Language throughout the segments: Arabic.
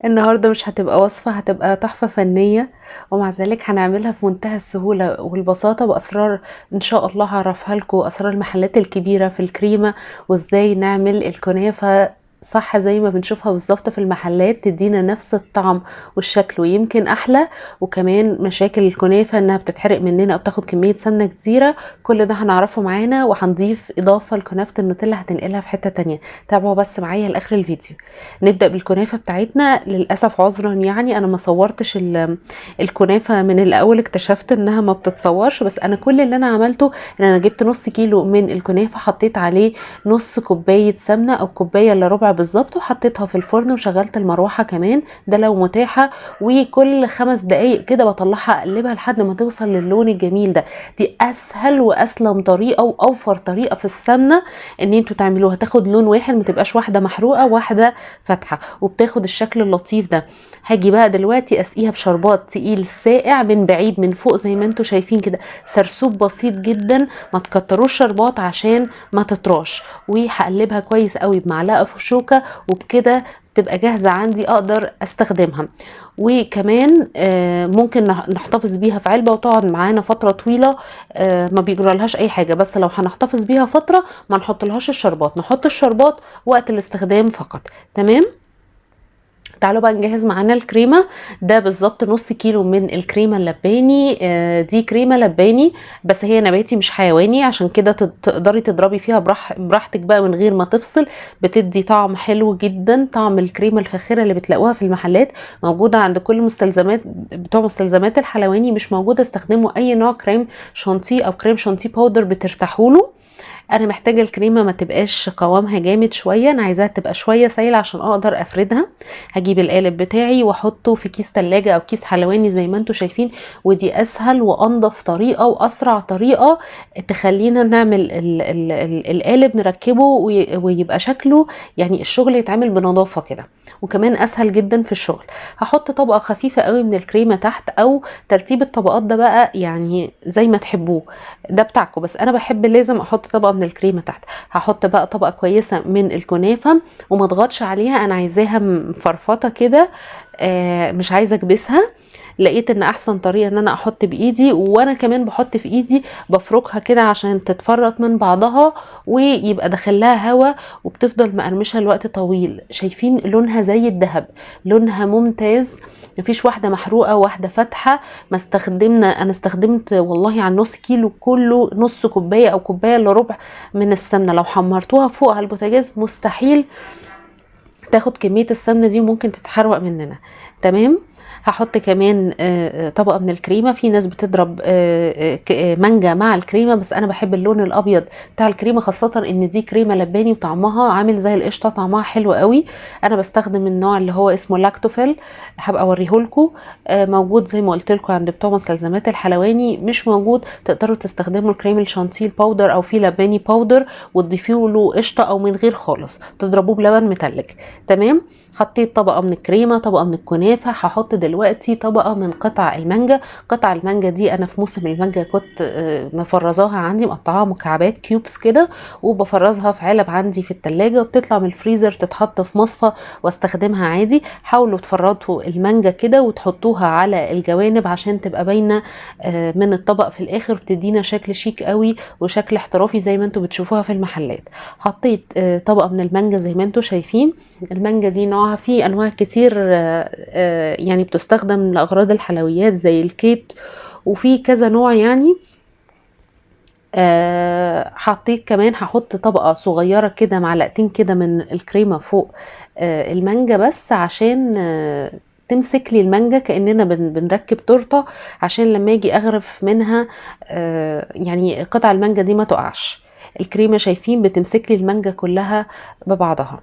النهارده مش هتبقى وصفة، هتبقى تحفة فنية، ومع ذلك هنعملها في منتهى السهولة والبساطة بأسرار إن شاء الله هاعرفها لكم، أسرار المحلات الكبيرة في الكريمة، وإزاي نعمل الكنافة صح زي ما بنشوفها بالضبط في المحلات، تدينا نفس الطعم والشكل ويمكن أحلى. وكمان مشاكل الكنافة إنها بتتحرق مننا أو بتاخد كمية سمنة كتيرة، كل ده هنعرفه معانا، وهنضيف إضافة لكنافة النوتيلا هتنقلها في حتة تانية. تابعوا بس معايا لآخر الفيديو. نبدأ بالكنافة بتاعتنا. للأسف عذرا يعني أنا ما صورتش الكنافة من الأول، اكتشفت إنها ما بتتصورش، بس أنا كل اللي أنا عملته إن أنا جبت نص كيلو من الكنافة، حطيت عليه نص كوباية سمنة أو كوباية إلا ربع بالظبط، وحطيتها في الفرن وشغلت المروحة كمان، ده لو متاحة. وكل 5 دقايق كده بطلعها أقلبها لحد ما توصل للون الجميل ده. دي أسهل وأسلم طريقة وأوفر طريقة في السمنة إن انتوا تعملوها، تاخد لون واحد، ما تبقاش واحدة محروقة واحدة فاتحه، وبتاخد الشكل اللطيف ده. هاجي بقى دلوقتي اسقيها بشربات تقيل ساقع من بعيد من فوق زي ما انتم شايفين كده، سرسوب بسيط جدا، ما تكتروش شربات عشان ما تطراش. وهقلبها كويس قوي بمعلقه فشوكه، وبكده تبقى جاهزه عندي اقدر استخدمها. وكمان ممكن نحتفظ بيها في علبه وتقعد معانا فتره طويله، ما بيجرالهاش اي حاجه. بس لو هنحتفظ بيها فتره ما نحطلهاش الشربات، نحط الشربات وقت الاستخدام فقط. تمام. تعالوا بقى نجهز معانا الكريمه. ده بالظبط نص كيلو من الكريمه اللباني. دي كريمه لباني بس هي نباتي مش حيواني، عشان كده تقدري تضربي فيها براحتك بقى من غير ما تفصل. بتدي طعم حلو جدا، طعم الكريمه الفاخره اللي بتلاقوها في المحلات، موجوده عند كل مستلزمات بتوع مستلزمات الحلواني. مش موجوده، استخدموا اي نوع كريم شانتيه او كريم شانتيه باودر بترتاحوا له. انا محتاجه الكريمه ما تبقاش قوامها جامد شويه، انا عايزاها تبقى شويه سايله عشان اقدر افردها. هجيب القالب بتاعي واحطه في كيس تلاجة او كيس حلواني زي ما انتم شايفين، ودي اسهل وانضف طريقه واسرع طريقه تخلينا نعمل القالب نركبه ويبقى شكله، يعني الشغل يتعمل بنظافه كده، وكمان اسهل جدا في الشغل. هحط طبقه خفيفه قوي من الكريمه تحت، او ترتيب الطبقات ده بقى يعني زي ما تحبوه، ده بتاعكم، بس انا بحب لازم احط طبقه من الكريمه تحت. هحط بقى طبقه كويسه من الكنافه وما اضغطش عليها، انا عايزاها مفرفطه كده، مش عايزه اكبسها. لقيت ان احسن طريقه ان انا احط بايدي، وانا كمان بحط في ايدي بفركها كده عشان تتفرط من بعضها ويبقى دخلها هوا، وبتفضل مقرمشه لوقت طويل. شايفين لونها زي الذهب، لونها ممتاز، مفيش واحده محروقه واحده فاتحه. ما استخدمنا انا استخدمت والله على النص كيلو كله نص كوبايه او كوبايه الا ربع من السمنه. لو حمرتوها فوق على البوتاجاز مستحيل تاخد كمية السمنة دي وممكن تتحرق مننا. تمام. هحط كمان طبقة من الكريمة. في ناس بتضرب مانجا مع الكريمة، بس انا بحب اللون الابيض بتاع الكريمة، خاصة ان دي كريمة لباني وطعمها عامل زي القشطة، طعمها حلو قوي. انا بستخدم النوع اللي هو اسمه لاكتوفيل، هبقى اوريهولكوا. موجود زي ما قلت لكم عند بتوع مستلزمات الحلواني. مش موجود تقدروا تستخدموا الكريم الشانتيه باودر او في لباني باودر، وتضيفوا له قشطة او من غير خالص، تضربوه بلبن متلج. تمام. حطيت طبقه من الكريمه، طبقه من الكنافه، هحط دلوقتي طبقه من قطع المانجا. قطع المانجا دي انا في موسم المانجا كنت مفرزاها عندي، مقطعاها مكعبات كيوبس كده، وبفرزها في علب عندي في التلاجة، وبتطلع من الفريزر تتحط في مصفى واستخدمها عادي. حاولوا تفرطوا المانجا كده وتحطوها على الجوانب عشان تبقى باينه من الطبق في الاخر، بتدينا شكل شيك قوي وشكل احترافي زي ما انتم بتشوفوها في المحلات. حطيت طبقه من المانجا زي ما انتم شايفين. المانجا دي نوعها فيه انواع كتير، يعني بتستخدم لاغراض الحلويات زي الكيك، وفي كذا نوع يعني. حطيت كمان، هحط طبقة صغيرة كده، معلقتين كده من الكريمة فوق المانجا، بس عشان تمسك لي المانجا كأننا بنركب تورتة، عشان لما اجي اغرف منها يعني قطع المانجا دي ما تقعش. الكريمة شايفين بتمسك لي المانجا كلها ببعضها.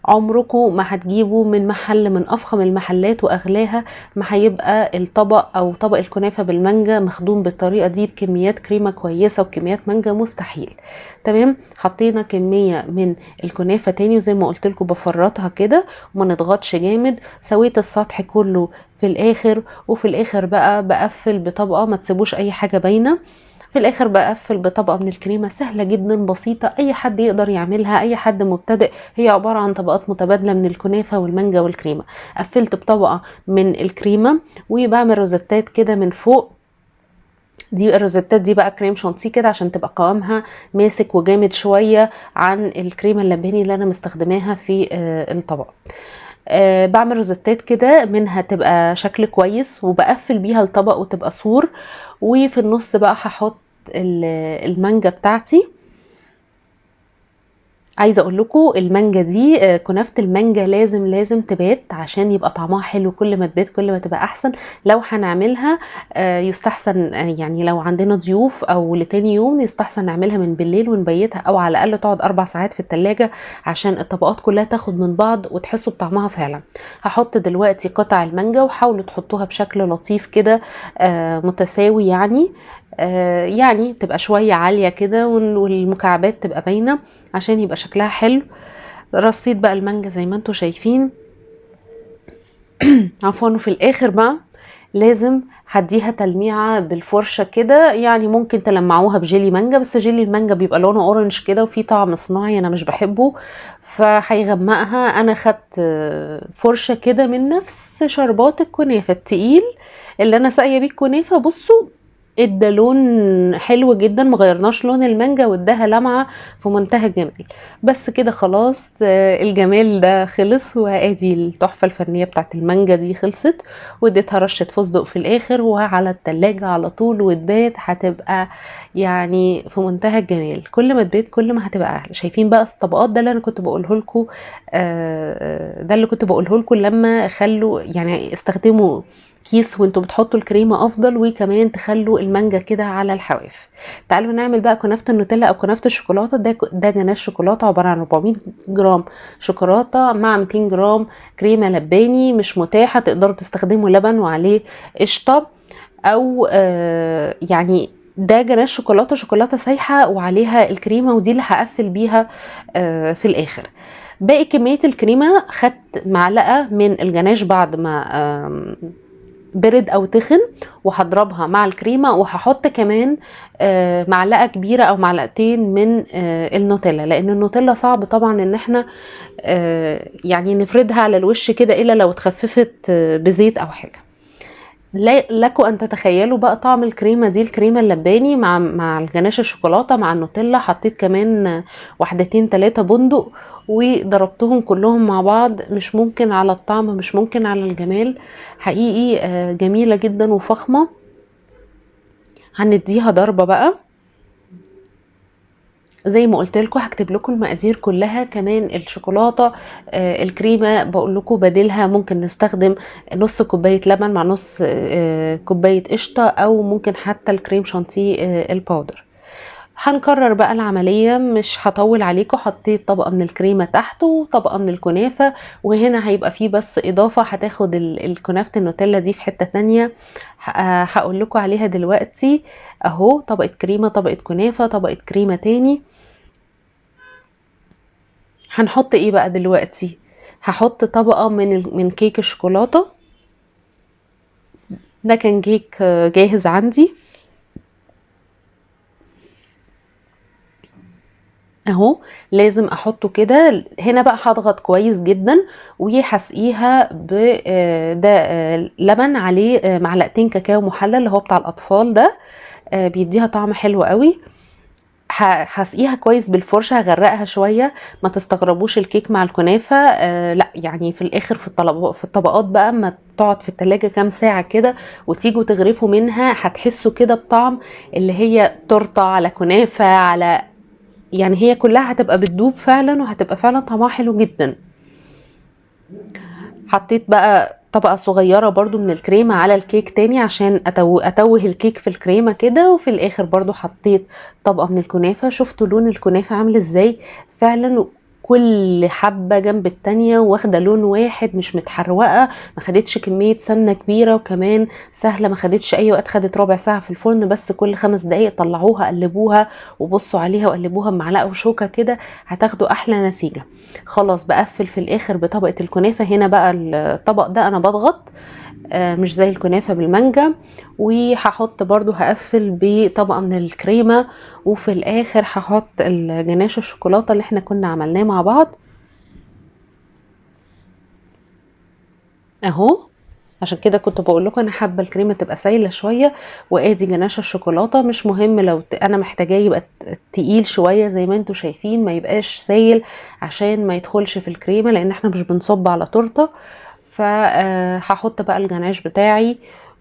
عمركم ما هتجيبوا من محل من افخم المحلات واغلاها ما هيبقى الطبق او طبق الكنافه بالمانجا مخدوم بالطريقه دي بكميات كريمه كويسه وكميات مانجا، مستحيل. تمام. حطينا كميه من الكنافه تاني، وزي ما قلت لكم بفرطها كده وما نضغطش جامد. سويت السطح كله في الاخر، وفي الاخر بقى بقفل بطبقه، ما تسيبوش اي حاجه باينه. في الاخر بقفل بطبقة من الكريمة سهلة جدا بسيطة، اي حد يقدر يعملها، اي حد مبتدئ. هي عبارة عن طبقات متبادلة من الكنافة والمانجا والكريمة. قفلت بطبقة من الكريمة وبعمل روزتات كده من فوق. دي الروزتات دي بقى كريم شانتيه كده عشان تبقى قوامها ماسك وجامد شوية عن الكريمة اللباني اللي انا مستخدماها في الطبق. بعمل روزتات كده منها تبقى شكل كويس، وبقفل بيها الطبق وتبقى سور. وفي النص بقى هحط المانجا بتاعتي. عايزه اقول لكم المانجا دي كنافه المانجا لازم تبات عشان يبقى طعمها حلو. كل ما تبات كل ما تبقى احسن. لو هنعملها يستحسن يعني لو عندنا ضيوف او لتاني يوم يستحسن نعملها من بالليل ونبيتها، او على الاقل تقعد 4 ساعات في التلاجة عشان الطبقات كلها تاخد من بعض وتحسوا بطعمها فعلا. هحط دلوقتي قطع المانجا، وحاولوا تحطوها بشكل لطيف كده متساوي يعني تبقى شويه عاليه كده والمكعبات تبقى باينه عشان يبقى شكلها حلو. رصيت بقى المانجا زي ما انتوا شايفين. عفوا. وفي الاخر بقى لازم هديها تلميعه بالفرشه كده، يعني ممكن تلمعوها بجيلي مانجا، بس جيلي المانجا بيبقى لونه اورنج كده وفيه طعم صناعي انا مش بحبه، فهيغمقها. انا خدت فرشه كده من نفس شربات الكنافه التقيل اللي انا ساقيه بيه الكنافه. بصوا ادى لون حلو جدا، مغيرناش لون المانجا واداها لمعه في منتهى الجمال. بس كده خلاص الجمال ده خلص، وادي التحفه الفنيه بتاعت المانجا دي خلصت. واديتها رشه فستق في الاخر وعلى التلاجة على طول، وتبات هتبقى يعني في منتهى الجمال. كل ما تبات كل ما هتبقى احلى. شايفين بقى الطبقات؟ ده اللي انا كنت بقوله لكم. ده اللي كنت بقوله لكم لما خلوا يعني استخدموا كيس وانتوا بتحطوا الكريمه افضل، وكمان تخلوا المانجا كده على الحواف. تعالوا نعمل بقى كنافه النوتيلا او كنافه الشوكولاته. ده جناش شوكولاته عباره عن 400 جرام شوكولاته مع 200 جرام كريمه لباني. مش متاحه تقدروا تستخدموا لبن وعليه قشطه، او يعني ده جناش شوكولاته سايحه وعليها الكريمه، ودي اللي هقفل بيها في الاخر. باقي كميه الكريمه خدت معلقه من الجناش بعد ما برد او تخن، وهضربها مع الكريمه، وهحط كمان معلقه كبيره او معلقتين من النوتيلا، لان النوتيلا صعب طبعا ان احنا يعني نفردها على الوش كده الا لو اتخففت بزيت او حاجه. لكم ان تتخيلوا بقى طعم الكريمه دي، الكريمه اللباني مع الجناش الشوكولاته مع النوتيلا. حطيت كمان 1-2-3 بندق وضربتهم كلهم مع بعض. مش ممكن على الطعم، مش ممكن على الجمال، حقيقي جميله جدا وفخمه. هنديها ضربه بقى زي ما قلت لكم. هكتب لكم المقادير كلها. كمان الشوكولاته الكريمه بقول لكم بديلها ممكن نستخدم نص كوبايه لبن مع نص كوبايه قشطه، او ممكن حتى الكريم شانتيه الباودر. هنكرر بقى العملية، مش هطول عليكم. حطيت طبقة من الكريمة تحت وطبقة من الكنافة، وهنا هيبقى فيه بس إضافة هتاخد الكنافة النوتيلا دي في حتة تانية هقول لكم عليها دلوقتي. اهو طبقة كريمة، طبقة كنافة، طبقة كريمة تاني. هنحط ايه بقى دلوقتي؟ هحط طبقة من كيك الشوكولاتة. ده كان كيك جاهز عندي اهو. لازم احطه كده. هنا بقى هضغط كويس جدا وهسقيها ب ده لبن عليه معلقتين كاكاو محلى اللي هو بتاع الاطفال ده، بيديها طعم حلو قوي. هسقيها كويس بالفرشه، هغرقها شويه. ما تستغربوش الكيك مع الكنافه لا يعني في الاخر في الطبقات بقى اما تقعد في التلاجة كام ساعه كده وتيجوا تغرفوا منها هتحسوا كده بطعم اللي هي تورته على كنافه على، يعني هي كلها هتبقى بتدوب فعلا وهتبقى فعلا طعمها حلو جدا. حطيت بقى طبقة صغيرة برضو من الكريمة على الكيك تاني عشان أتوه الكيك في الكريمة كده. وفي الآخر برضو حطيت طبقة من الكنافة. شفتوا لون الكنافة عامل ازاي؟ فعلا كل حبة جنب التانية واخدة لون واحد، مش متحروقة، ما خدتش كمية سمنة كبيرة، وكمان سهلة، ما خدتش اي وقت، خدت ربع ساعة في الفرن بس. كل 5 دقايق طلعوها قلبوها وبصوا عليها وقلبوها بمعلقة وشوكة كده، هتاخدوا احلى نتيجة. خلاص بقفل في الاخر بطبقة الكنافة. هنا بقى الطبق ده انا بضغط مش زي الكنافة بالمانجا. وهحط برضو هقفل بطبقة من الكريمة، وفي الاخر هحط الجناش الشوكولاتة اللي احنا كنا عملناه مع بعض اهو. عشان كده كنت بقول لكم انا حابه الكريمه تبقى سايله شويه. وادي جناش الشوكولاته، مش مهم لو انا محتاجاه يبقى تقيل شويه زي ما انتم شايفين، ما يبقاش سايل عشان ما يدخلش في الكريمه، لان احنا مش بنصب على تورته. فهحط بقى الجناش بتاعي.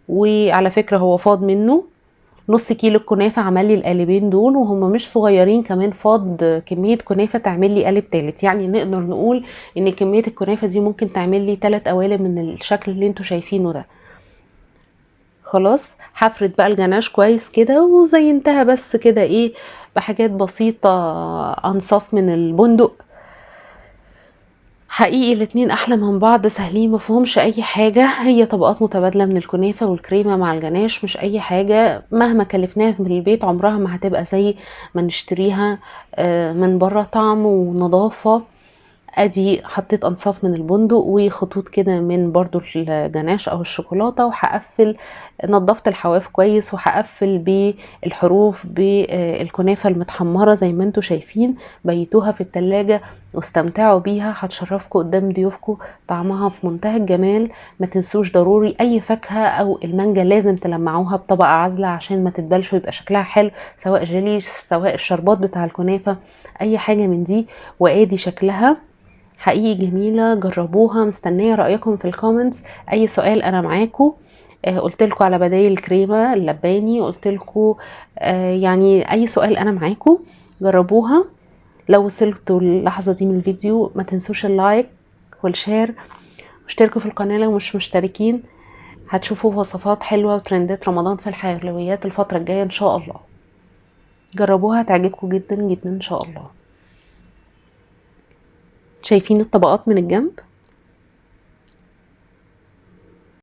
وعلى فكره هو فاض منه نص كيلو الكنافة، عمل لي القالبين دول وهم مش صغيرين، كمان فاض كمية كنافة تعمل لي قالب تالت. يعني نقدر نقول ان كمية الكنافة دي ممكن تعمل لي 3 قوالب من الشكل اللي انتوا شايفينه ده. خلاص هفرد بقى الجناش كويس كده، وزينتها بس كده ايه بحاجات بسيطة، انصاف من البندق. حقيقي الاتنين احلى من بعض، سهلين مفهومش اي حاجة. هي طبقات متبادلة من الكنافة والكريمة مع الجناش، مش اي حاجة. مهما كلفناها في البيت عمرها ما هتبقى زي ما نشتريها من بره، طعم ونظافة. ادي حطيت انصاف من البندق وخطوط كده من برضو الجناش او الشوكولاتة، وهقفل. نضفت الحواف كويس وهقفل بالحروف بالكنافة المتحمرة زي ما انتوا شايفين. بيتوها في التلاجة واستمتعوا بيها، هتشرفكم قدام ضيوفكم. طعمها في منتهى الجمال. ما تنسوش ضروري اي فاكهة او المانجا لازم تلمعوها بطبقة عازلة عشان ما تتبلش ويبقى شكلها حلو، سواء جيلي سواء الشربات بتاع الكنافة، اي حاجة من دي. وادي شكلها حقيقي جميلة، جربوها. مستنية رأيكم في الكومنتس. اي سؤال انا معاكم. قلت لكم على بدايل الكريمة اللباني، قلت لكم يعني اي سؤال انا معاكم. جربوها. لو وصلتوا اللحظة دي من الفيديو ما تنسوش اللايك والشير، واشتركوا في القناة لو مش مشتركين. هتشوفوا وصفات حلوة وترندات رمضان في الحلويات الفترة الجاية ان شاء الله. جربوها هتعجبكم جدا جدا ان شاء الله. شايفين الطبقات من الجنب؟